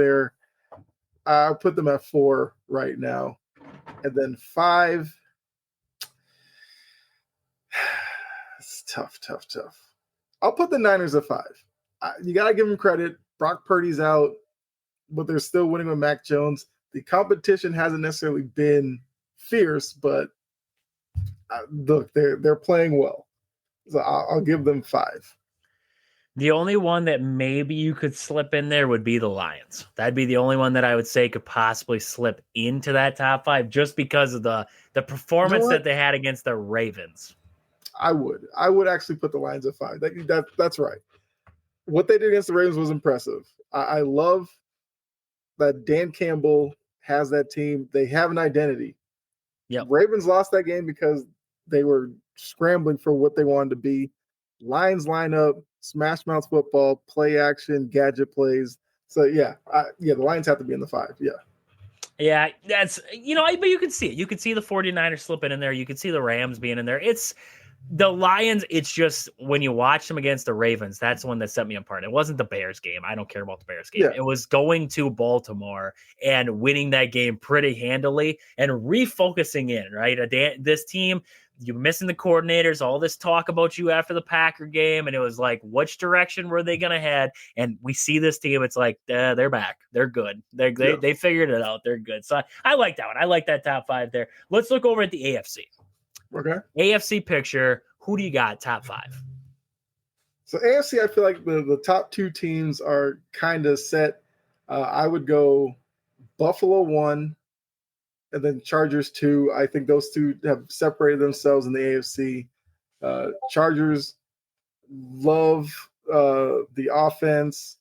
I'll put them at 4 right now. And then 5, it's tough. I'll put the Niners at 5. You got to give them credit. Brock Purdy's out, but they're still winning with Mac Jones. The competition hasn't necessarily been fierce, but look, they're playing well. So I'll give them 5. The only one that maybe you could slip in there would be the Lions. That'd be the only one that I would say could possibly slip into that top 5 just because of the performance that they had against the Ravens. I would actually put the Lions at 5. That's right. What they did against the Ravens was impressive. I love that Dan Campbell has that team. They have an identity. Yep. Ravens lost that game because they were scrambling for what they wanted to be. Lions line up, smash mouth football, play action, gadget plays. So the Lions have to be in the 5. Yeah. Yeah, that's but you can see it. You can see the 49ers slipping in there. You can see the Rams being in there. It's the Lions. It's just when you watch them against the Ravens, that's the one that set me apart. It wasn't the Bears game. I don't care about the Bears game. Yeah. It was going to Baltimore and winning that game pretty handily and refocusing in, right? This team, you're missing the coordinators, all this talk about you after the Packer game. And it was like, which direction were they going to head? And we see this team. It's like, they're back. They're good. They figured it out. They're good. So I like that one. I like that top 5 there. Let's look over at the AFC. Okay. AFC picture. Who do you got top 5? So AFC, I feel like the top 2 teams are kind of set. I would go Buffalo 1, and then Chargers 2. I think those two have separated themselves in the AFC. Chargers love the offense,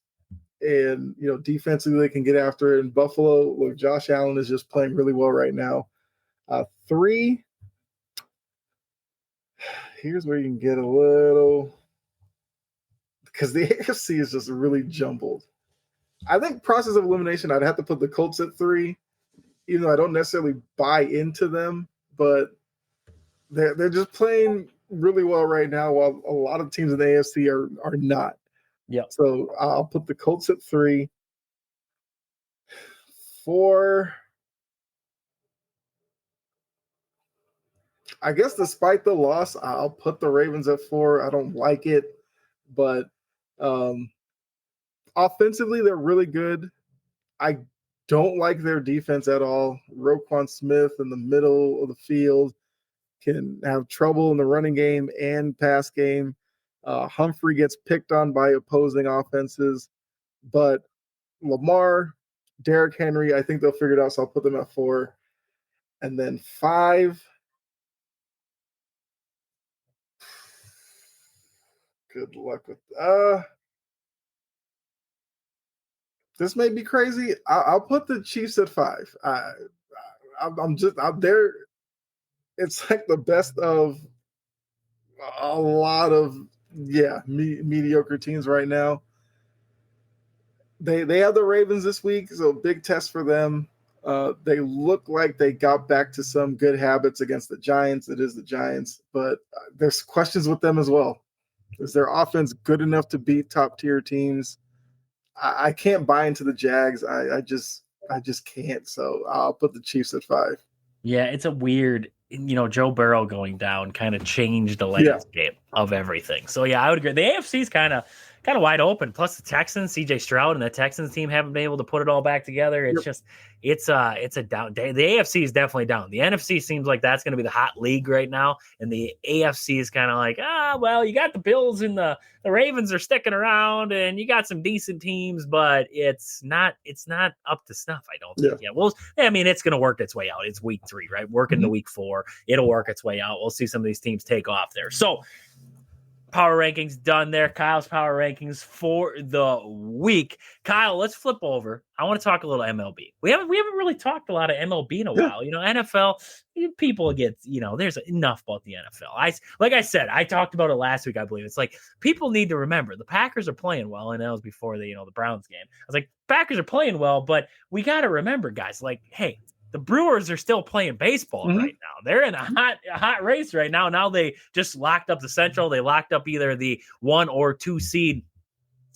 and defensively they can get after it. And Buffalo, look, Josh Allen is just playing really well right now. 3. Here's where you can get a little, because the AFC is just really jumbled. I think process of elimination, I'd have to put the Colts at 3, even though I don't necessarily buy into them, but they're just playing really well right now, while a lot of teams in the AFC are not. Yeah. So I'll put the Colts at 3. 4. I guess despite the loss, I'll put the Ravens at 4. I don't like it, but offensively, they're really good. I don't like their defense at all. Roquan Smith in the middle of the field can have trouble in the running game and pass game. Humphrey gets picked on by opposing offenses, but Lamar, Derrick Henry, I think they'll figure it out, so I'll put them at 4. And then 5, good luck with this may be crazy. I'll put the Chiefs at 5. I'm just out there. It's like the best of a lot of mediocre teams right now. They have the Ravens this week, so big test for them. They look like they got back to some good habits against the Giants. It is the Giants, but there's questions with them as well. Is their offense good enough to beat top tier teams? I can't buy into the Jags. I just can't. So I'll put the Chiefs at 5. Yeah, it's a weird, Joe Burrow going down kind of changed the landscape of everything. So yeah, I would agree. The AFC is kind of wide open. Plus the Texans, CJ Stroud and the Texans team haven't been able to put it all back together. It's just it's a down day. The AFC is definitely down. The NFC seems like that's going to be the hot league right now, and the AFC is kind of like, well, you got the Bills and the Ravens are sticking around, and you got some decent teams, but it's not up to snuff, I don't think. Yeah. Well, I mean, it's going to work its way out. It's week 3, right? Working to week 4. It'll work its way out. We'll see some of these teams take off there. So power rankings done there. Kyle's power rankings for the week. Kyle, let's flip over. I want to talk a little MLB. We haven't really talked a lot of MLB in a while. NFL, people get, there's enough about the NFL. Like I said, I talked about it last week, I believe. It's like people need to remember the Packers are playing well, and that was before the Browns game. I was like, Packers are playing well, but we got to remember, guys, like, hey, the Brewers are still playing baseball right now. They're in a hot race right now. Now they just locked up the Central. They locked up either the 1 or 2 seed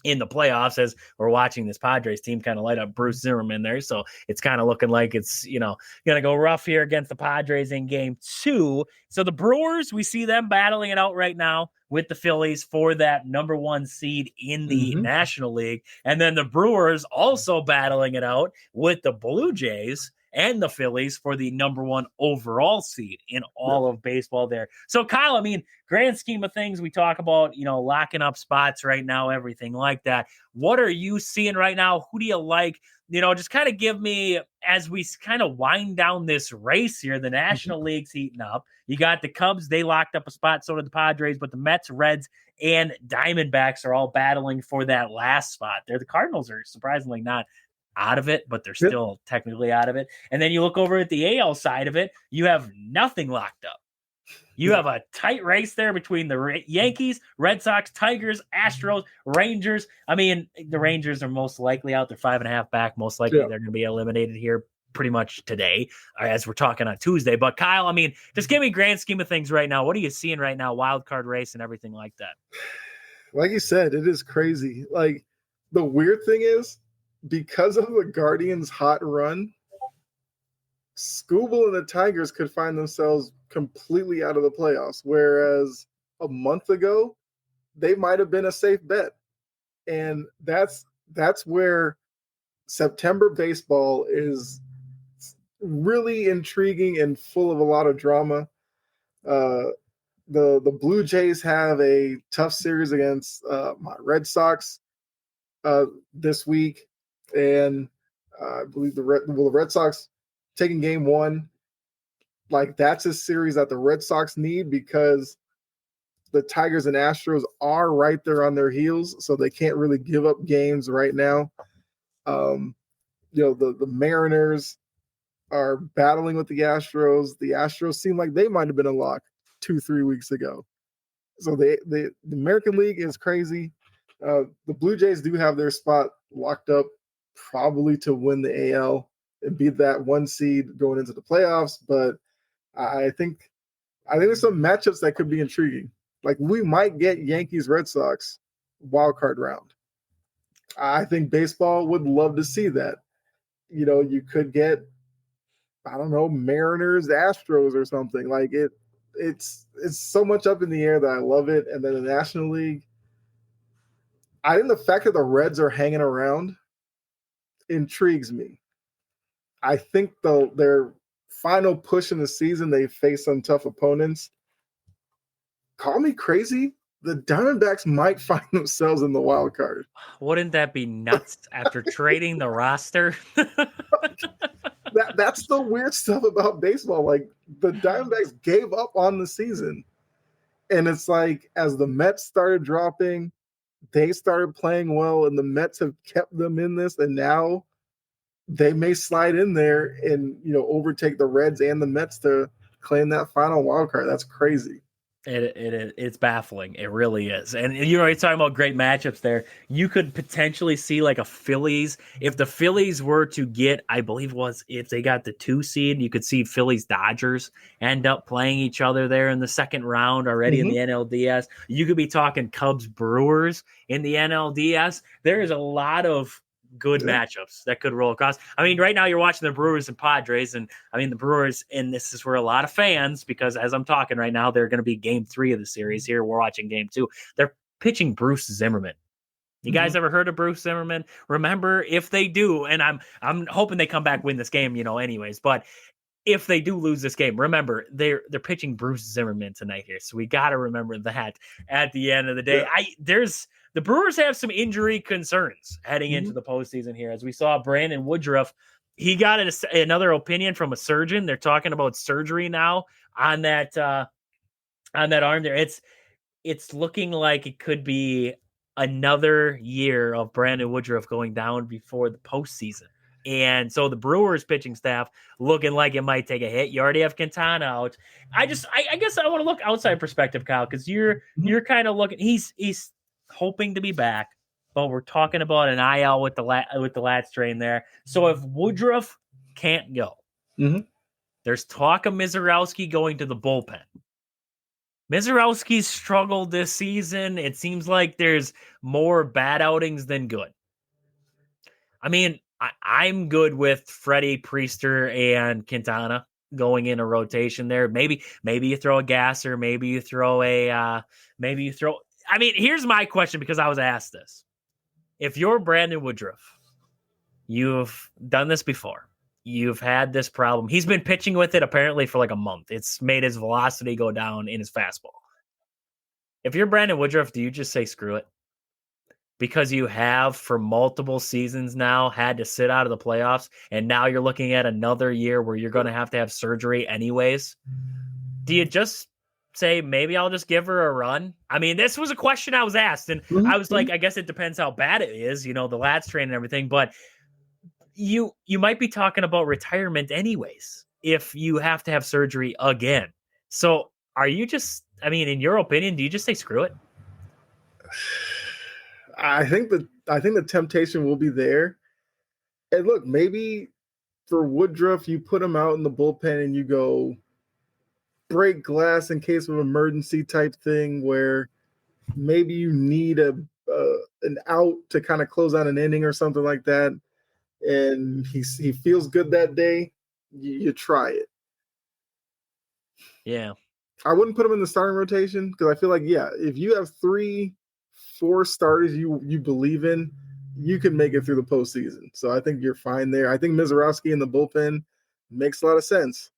in the playoffs, as we're watching this Padres team kind of light up Bruce Zimmerman there. So it's kind of looking like it's, going to go rough here against the Padres in game 2. So the Brewers, we see them battling it out right now with the Phillies for that number 1 seed in the National League. And then the Brewers also battling it out with the Blue Jays and the Phillies for the number 1 overall seed in all of baseball there. So, Kyle, I mean, grand scheme of things, we talk about, locking up spots right now, everything like that. What are you seeing right now? Who do you like? Just kind of give me, as we kind of wind down this race here, the National League's heating up. You got the Cubs, they locked up a spot, so did the Padres, but the Mets, Reds, and Diamondbacks are all battling for that last spot there. The Cardinals are surprisingly not out of it, but they're still technically out of it. And then you look over at the AL side of it, you have nothing locked up. You have a tight race there between the Yankees, Red Sox, Tigers, Astros, Rangers. I mean, the Rangers are most likely out. They're 5.5 back. Most likely they're going to be eliminated here pretty much today as we're talking on Tuesday. But Kyle, I mean, just give me grand scheme of things right now. What are you seeing right now? Wild card race and everything like that. Like you said, it is crazy. Like, the weird thing is, because of the Guardians' hot run, Scooble and the Tigers could find themselves completely out of the playoffs, whereas a month ago, they might have been a safe bet. And that's where September baseball is really intriguing and full of a lot of drama. The Blue Jays have a tough series against my Red Sox this week. And I believe the Red Sox taking game one. Like, that's a series that the Red Sox need because the Tigers and Astros are right there on their heels, so they can't really give up games right now. The Mariners are battling with the Astros. The Astros seem like they might have been a lock 2-3 weeks ago. So the American League is crazy. The Blue Jays do have their spot locked up, probably to win the AL and be that one seed going into the playoffs. But I think there's some matchups that could be intriguing. Like, we might get Yankees Red Sox wild card round. I think baseball would love to see that. You could get, I don't know, Mariners Astros or something. Like, it's so much up in the air that I love it. And then the National League, I think the fact that the Reds are hanging around intrigues me. I think their final push in the season, they face some tough opponents. Call me crazy, the Diamondbacks might find themselves in the wild card. Wouldn't that be nuts after trading the roster? That's the weird stuff about baseball. Like, the Diamondbacks gave up on the season. And it's like, as the Mets started dropping, they started playing well, and the Mets have kept them in this, and now they may slide in there and overtake the Reds and the Mets to claim that final wild card. That's crazy. It's baffling. It really is. And you're talking about great matchups there. You could potentially see like a Phillies. If the Phillies were to get, I believe if they got the 2 seed, you could see Phillies Dodgers end up playing each other there in the second round already in the NLDS. You could be talking Cubs Brewers in the NLDS. There is a lot of good matchups that could roll across. I mean, right now you're watching the Brewers and Padres, and I mean the Brewers, and this is where a lot of fans, because as I'm talking right now, they're going to be game 3 of the series here. We're watching game 2. They're pitching Bruce Zimmerman. You guys ever heard of Bruce Zimmerman? Remember, if they do, and I'm hoping they come back, win this game, anyways, but if they do lose this game, remember they're pitching Bruce Zimmerman tonight here. So we got to remember that at the end of the day. The Brewers have some injury concerns heading into the postseason here. As we saw Brandon Woodruff, he got another opinion from a surgeon. They're talking about surgery now on that arm there. It's looking like it could be another year of Brandon Woodruff going down before the postseason. And so the Brewers pitching staff looking like it might take a hit. You already have Quintana out. I guess I want to look outside perspective, Kyle, because you're kind of looking. He's hoping to be back, but we're talking about an IL with the lat strain there. So if Woodruff can't go, there's talk of Mizorowski going to the bullpen. Mizorowski's struggled this season. It seems like there's more bad outings than good. I mean, I'm good with Freddie, Priester, and Quintana going in a rotation there. Maybe you throw a Gasser. Maybe you throw I mean, here's my question, because I was asked this. If you're Brandon Woodruff, you've done this before. You've had this problem. He's been pitching with it apparently for like a month. It's made his velocity go down in his fastball. If you're Brandon Woodruff, do you just say screw it? Because you have for multiple seasons now had to sit out of the playoffs, and now you're looking at another year where you're going to have surgery anyways. Do you just say, maybe I'll just give her a run? I mean, this was a question I was asked, and I was like, I guess it depends how bad it is, the lat strain and everything, but you might be talking about retirement anyways if you have to have surgery again. So are you just, I mean, in your opinion, do you just say screw it? I think the temptation will be there. And look, maybe for Woodruff, you put him out in the bullpen and you go break glass in case of emergency type thing, where maybe you need an out to kind of close out an inning or something like that, and he feels good that day. You try it. Yeah, I wouldn't put him in the starting rotation, because I feel like, if you have 3-4 starters you believe in, you can make it through the postseason. So I think you're fine there. I think Mizorowski in the bullpen makes a lot of sense.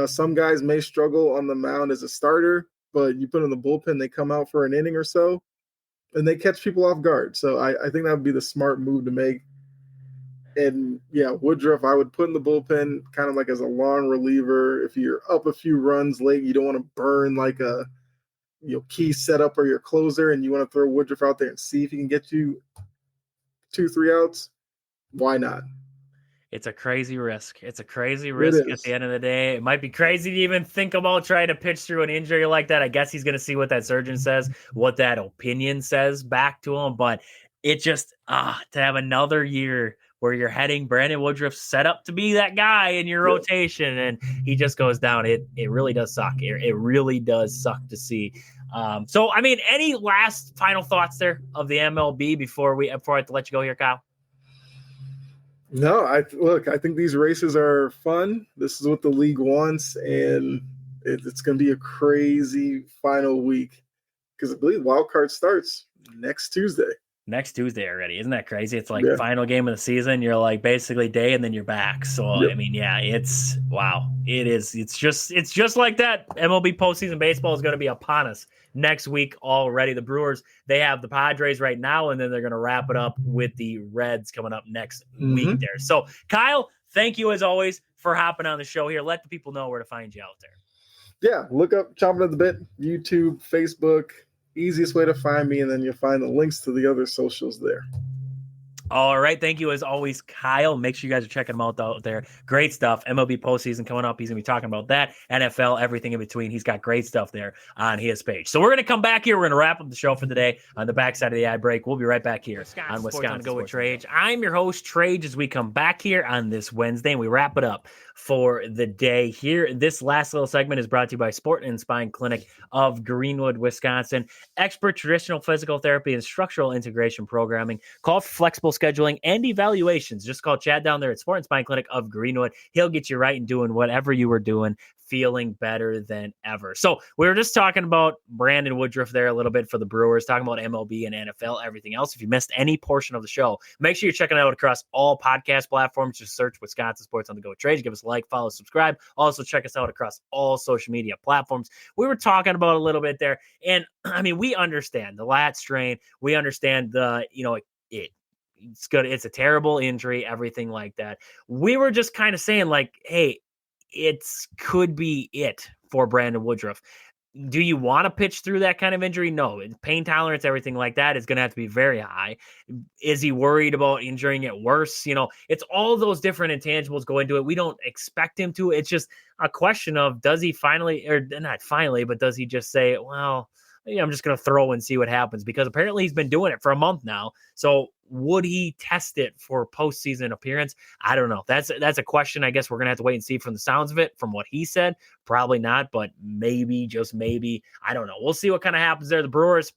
Some guys may struggle on the mound as a starter, but you put in the bullpen, they come out for an inning or so, and they catch people off guard. So I think that would be the smart move to make. And yeah, Woodruff, I would put in the bullpen kind of like as a long reliever. If you're up a few runs late, you don't want to burn like a key setup or your closer, and you want to throw Woodruff out there and see if he can get you 2-3 outs. Why not? It's a crazy risk. It's a crazy risk at the end of the day. It might be crazy to even think about trying to pitch through an injury like that. I guess he's going to see what that surgeon says, what that opinion says back to him. But it just, to have another year where you're heading Brandon Woodruff set up to be that guy in your rotation, and he just goes down. It really does suck. It really does suck to see. So, I mean, any last final thoughts there of the MLB before I have to let you go here, Kyle? No, I think these races are fun. This is what the league wants, and it's going to be a crazy final week because I believe wild card starts next Tuesday. Next Tuesday already. Isn't that crazy? It's like final game of the season. You're like basically day and then you're back. So, I mean, yeah, it's wow. It is. It's just like that. MLB postseason baseball is going to be upon us next week already. The Brewers, they have the Padres right now, and then they're going to wrap it up with the Reds coming up next week there. So, Kyle, thank you as always for hopping on the show here. Let the people know where to find you out there. Yeah, look up Chomping at the Bit, YouTube, Facebook. Easiest way to find me, and then you'll find the links to the other socials there. All right. Thank you as always, Kyle. Make sure you guys are checking him out there. Great stuff. MLB postseason coming up. He's going to be talking about that. NFL, everything in between. He's got great stuff there on his page. So we're going to come back here. We're going to wrap up the show for the day on the backside of the ad break. We'll be right back here on Wisconsin Go with Trage. I'm your host, Trage, as we come back here on this Wednesday, and we wrap it up for the day here. This last little segment is brought to you by Sport and Spine Clinic of Greenwood, Wisconsin. Expert traditional physical therapy and structural integration programming. Call for flexible scheduling and evaluations. Just call Chad down there at Sport and Spine Clinic of Greenwood. He'll get you right and doing whatever you were doing, feeling better than ever. So we were just talking about Brandon Woodruff there a little bit for the Brewers, talking about MLB and NFL, everything else. If you missed any portion of the show, make sure you're checking it out across all podcast platforms. Just search Wisconsin Sports on the Go Trade. Give us a like, follow, subscribe. Also check us out across all social media platforms. We were talking about a little bit there. And I mean, we understand the lat strain. We understand it's good. It's a terrible injury, everything like that. We were just kind of saying like, hey, could be it for Brandon Woodruff. Do you want to pitch through that kind of injury? No. Pain tolerance, everything like that is going to have to be very high. Is he worried about injuring it worse? It's all those different intangibles go into it. We don't expect him to. It's just a question of does he finally, or not finally, but does he just say, well, I'm just going to throw and see what happens, because apparently he's been doing it for a month now. So would he test it for postseason appearance? I don't know. That's a question. I guess we're going to have to wait and see from the sounds of it, from what he said. Probably not, but maybe, just maybe. I don't know. We'll see what kind of happens there. The Brewers,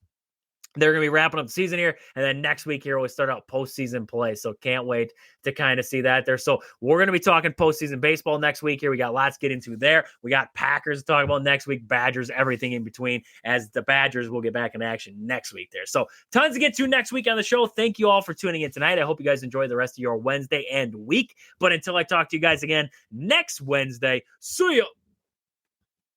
they're going to be wrapping up the season here. And then next week here, we start out postseason play. So can't wait to kind of see that there. So we're going to be talking postseason baseball next week here. We got lots to get into there. We got Packers to talk about next week, Badgers, everything in between, as the Badgers will get back in action next week there. So tons to get to next week on the show. Thank you all for tuning in tonight. I hope you guys enjoy the rest of your Wednesday and week. But until I talk to you guys again next Wednesday, see ya.